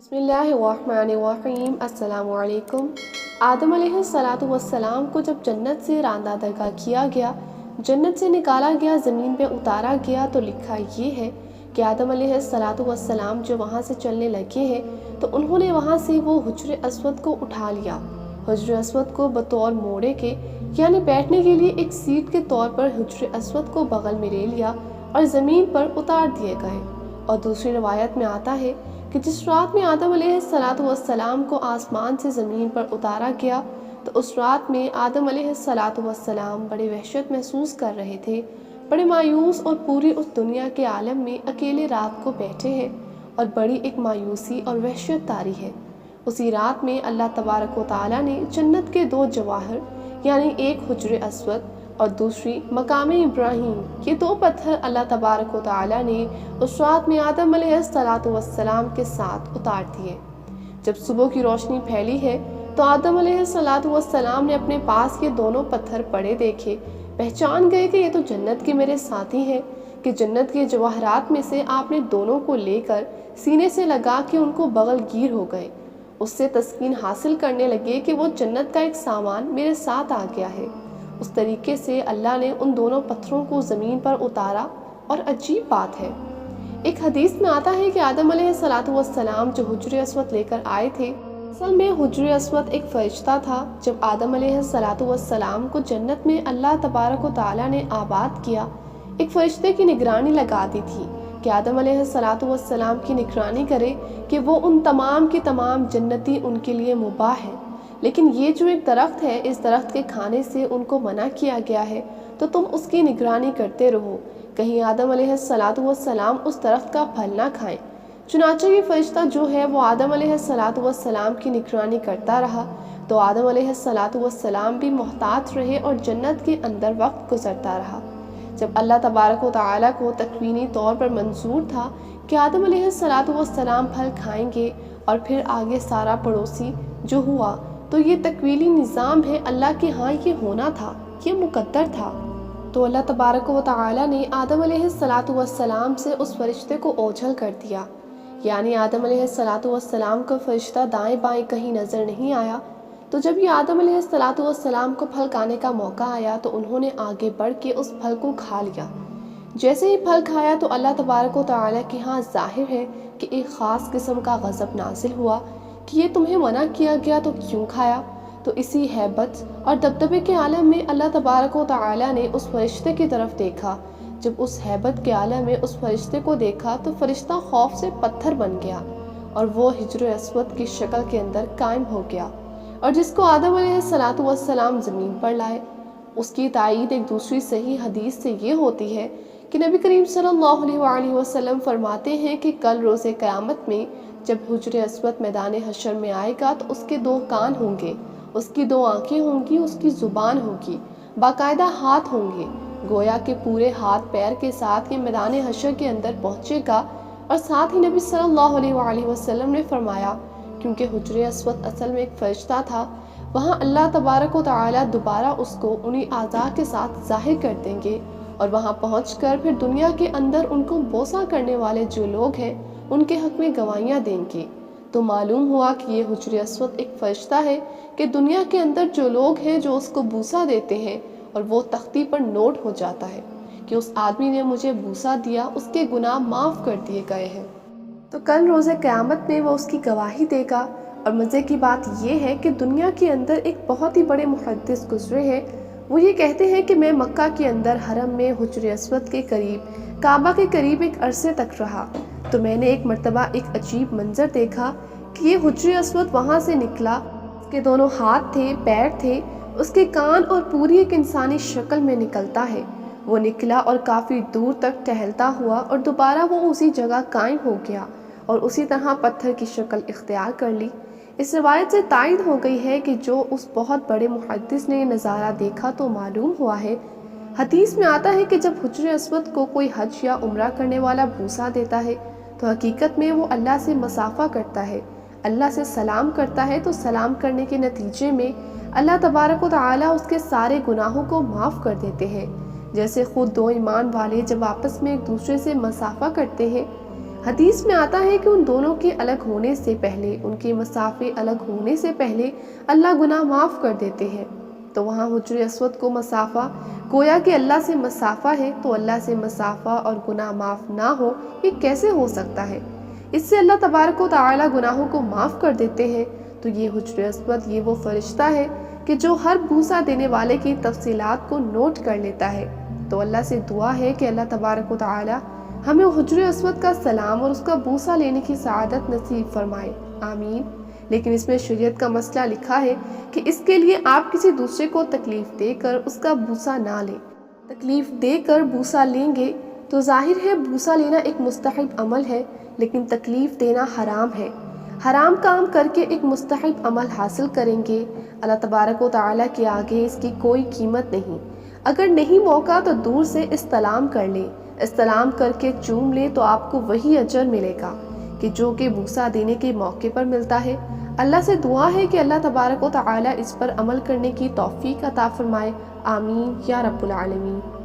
بسم اللہ الرحمن الرحیم۔ السلام علیکم۔ آدم علیہ السلام کو جب جنت سے راندہ درگاہ کیا گیا، جنت سے نکالا گیا، زمین پہ اتارا گیا، تو لکھا یہ ہے کہ آدم علیہ السلام جو وہاں سے چلنے لگے ہیں تو انہوں نے وہاں سے وہ حجر اسود کو اٹھا لیا۔ حجر اسود کو بطور موڑے کے یعنی بیٹھنے کے لیے ایک سیٹ کے طور پر حجر اسود کو بغل میں لے لیا اور زمین پر اتار دیے گئے۔ اور دوسری روایت میں آتا ہے کہ جس رات میں آدم علیہ السلام کو آسمان سے زمین پر اتارا گیا تو اس رات میں آدم علیہ السلام بڑے وحشت محسوس کر رہے تھے، بڑے مایوس، اور پوری اس دنیا کے عالم میں اکیلے رات کو بیٹھے ہیں اور بڑی ایک مایوسی اور وحشت طاری ہے۔ اسی رات میں اللہ تبارک و تعالیٰ نے جنت کے دو جواہر یعنی ایک حجر اسود اور دوسری مقام ابراہیم، یہ دو پتھر اللہ تبارک و تعالیٰ نے اس رات میں آدم علیہ السلام کے ساتھ اتار دیے۔ جب صبح کی روشنی پھیلی ہے تو آدم علیہ السلام نے اپنے پاس یہ دونوں پتھر پڑے دیکھے، پہچان گئے کہ یہ تو جنت کے میرے ساتھی ہیں، کہ جنت کے جواہرات میں سے آپ نے دونوں کو لے کر سینے سے لگا کے ان کو بغل گیر ہو گئے۔ اس سے تسکین حاصل کرنے لگے کہ وہ جنت کا ایک سامان میرے ساتھ آ گیا ہے۔ اس طریقے سے اللہ نے ان دونوں پتھروں کو زمین پر اتارا۔ اور عجیب بات ہے، ایک حدیث میں آتا ہے کہ آدم علیہ السلام جو حجر اسود لے کر آئے تھے، اصل میں حجر اسود ایک فرشتہ تھا۔ جب آدم علیہ السلام کو جنت میں اللہ تبارک و تعالیٰ نے آباد کیا، ایک فرشتے کی نگرانی لگا دی تھی کہ آدم علیہ السلام کی نگرانی کرے کہ وہ ان تمام کے تمام جنتی ان کے لیے مباح ہے، لیکن یہ جو ایک درخت ہے، اس درخت کے کھانے سے ان کو منع کیا گیا ہے، تو تم اس کی نگرانی کرتے رہو، کہیں آدم علیہ السلام اس درخت کا پھل نہ کھائیں۔ چنانچہ یہ فرشتہ جو ہے وہ آدم علیہ السلام کی نگرانی کرتا رہا، تو آدم علیہ السلام بھی محتاط رہے اور جنت کے اندر وقت گزرتا رہا۔ جب اللہ تبارک و تعالیٰ کو تکوینی طور پر منظور تھا کہ آدم علیہ السلام پھل کھائیں گے اور پھر آگے سارا پڑوسی جو ہوا، تو یہ تکوینی نظام ہے، اللہ کے ہاں یہ ہونا تھا، یہ مقدر تھا۔ تو اللہ تبارک و تعالیٰ نے آدم علیہ السلام سے اس فرشتے کو اوجھل کر دیا، یعنی آدم علیہ السلام کو فرشتہ دائیں بائیں کہیں نظر نہیں آیا۔ تو جب یہ آدم علیہ السلام کو پھل کھانے کا موقع آیا تو انہوں نے آگے بڑھ کے اس پھل کو کھا لیا۔ جیسے ہی پھل کھایا تو اللہ تبارک و تعالیٰ کے ہاں ظاہر ہے کہ ایک خاص قسم کا غضب نازل ہوا کہ یہ تمہیں منع کیا گیا تو کیوں کھایا؟ تو اسی ہیبت اور دبدبے کے عالم میں اللہ تبارک و تعالیٰ نے اس فرشتے کی طرف دیکھا۔ جب اس ہیبت کے عالم میں اس فرشتے کو دیکھا تو فرشتہ خوف سے پتھر بن گیا اور وہ حجر اسود کی شکل کے اندر قائم ہو گیا، اور جس کو آدم علیہ السلام زمین پر لائے۔ اس کی تائید ایک دوسری صحیح حدیث سے یہ ہوتی ہے کہ نبی کریم صلی اللہ علیہ وآلہ وسلم فرماتے ہیں کہ کل روز قیامت میں جب حجر اسود میدان حشر میں آئے گا تو اس کے دو کان ہوں گے، اس کی دو آنکھیں ہوں گی، اس کی زبان ہوگی، باقاعدہ ہاتھ ہوں گے، گویا کہ پورے ہاتھ پیر کے ساتھ یہ میدان حشر کے اندر پہنچے گا۔ اور ساتھ ہی نبی صلی اللہ علیہ وآلہ وسلم نے فرمایا کیونکہ حجر اسود اصل میں ایک فرشتہ تھا، وہاں اللہ تبارک و تعالیٰ دوبارہ اس کو انہی اعضاء کے ساتھ ظاہر کر دیں گے، اور وہاں پہنچ کر پھر دنیا کے اندر ان کو بوسہ کرنے والے جو لوگ ہیں ان کے حق میں گواہیاں دیں گے۔ تو معلوم ہوا کہ یہ حجر اسود ایک فرشتہ ہے کہ دنیا کے اندر جو لوگ ہیں جو اس کو بوسہ دیتے ہیں، اور وہ تختی پر نوٹ ہو جاتا ہے کہ اس آدمی نے مجھے بوسہ دیا، اس کے گناہ معاف کر دیے گئے ہیں۔ تو کل روز قیامت میں وہ اس کی گواہی دے گا۔ اور مزے کی بات یہ ہے کہ دنیا کے اندر ایک بہت ہی بڑے محدث گزرے ہیں، وہ یہ کہتے ہیں کہ میں مکہ کے اندر حرم میں حجر اسود کے قریب، کعبہ کے قریب ایک عرصے تک رہا، تو میں نے ایک مرتبہ ایک عجیب منظر دیکھا کہ یہ حجر اسود وہاں سے نکلا، اس کے دونوں ہاتھ تھے، پیر تھے، اس کے کان، اور پوری ایک انسانی شکل میں نکلتا ہے۔ وہ نکلا اور کافی دور تک ٹہلتا ہوا اور دوبارہ وہ اسی جگہ قائم ہو گیا اور اسی طرح پتھر کی شکل اختیار کر لی۔ اس روایت سے تائید ہو گئی ہے کہ جو اس بہت بڑے محدث نے یہ نظارہ دیکھا تو معلوم ہوا ہے، حدیث میں آتا ہے کہ جب حجر اسود کو کوئی حج یا عمرہ کرنے والا بوسہ دیتا ہے تو حقیقت میں وہ اللہ سے مصافحہ کرتا ہے، اللہ سے سلام کرتا ہے، تو سلام کرنے کے نتیجے میں اللہ تبارک و تعالیٰ اس کے سارے گناہوں کو معاف کر دیتے ہیں، جیسے خود دو ایمان والے جب آپس میں ایک دوسرے سے مصافحہ کرتے ہیں۔ حدیث میں آتا ہے کہ ان دونوں کے الگ ہونے سے پہلے، ان کے مسافے الگ ہونے سے پہلے اللہ گناہ معاف کر دیتے ہیں۔ تو وہاں حجر اسود کو مسافہ، گویا کہ اللہ سے مسافہ ہے، تو اللہ سے مسافہ اور گناہ معاف نہ ہو، یہ کیسے ہو سکتا ہے؟ اس سے اللہ تبارک و تعالی گناہوں کو معاف کر دیتے ہیں۔ تو یہ حجر اسود، یہ وہ فرشتہ ہے کہ جو ہر بوسہ دینے والے کی تفصیلات کو نوٹ کر لیتا ہے۔ تو اللہ سے دعا ہے کہ اللہ تبارک و تعالی ہمیں حجر اسود کا سلام اور اس کا بوسہ لینے کی سعادت نصیب فرمائے، آمین۔ لیکن اس میں شریعت کا مسئلہ لکھا ہے کہ اس کے لیے آپ کسی دوسرے کو تکلیف دے کر اس کا بوسہ نہ لیں۔ تکلیف دے کر بوسہ لیں گے تو ظاہر ہے بوسہ لینا ایک مستحب عمل ہے، لیکن تکلیف دینا حرام ہے۔ حرام کام کر کے ایک مستحب عمل حاصل کریں گے، اللہ تبارک و تعالیٰ کے آگے اس کی کوئی قیمت نہیں۔ اگر نہیں موقع تو دور سے استلام کر لیں، استلام کر کے چوم لیں تو آپ کو وہی اجر ملے گا کہ جو کہ بوسہ دینے کے موقع پر ملتا ہے۔ اللہ سے دعا ہے کہ اللہ تبارک و تعالیٰ اس پر عمل کرنے کی توفیق عطا فرمائے، آمین یا رب العالمین۔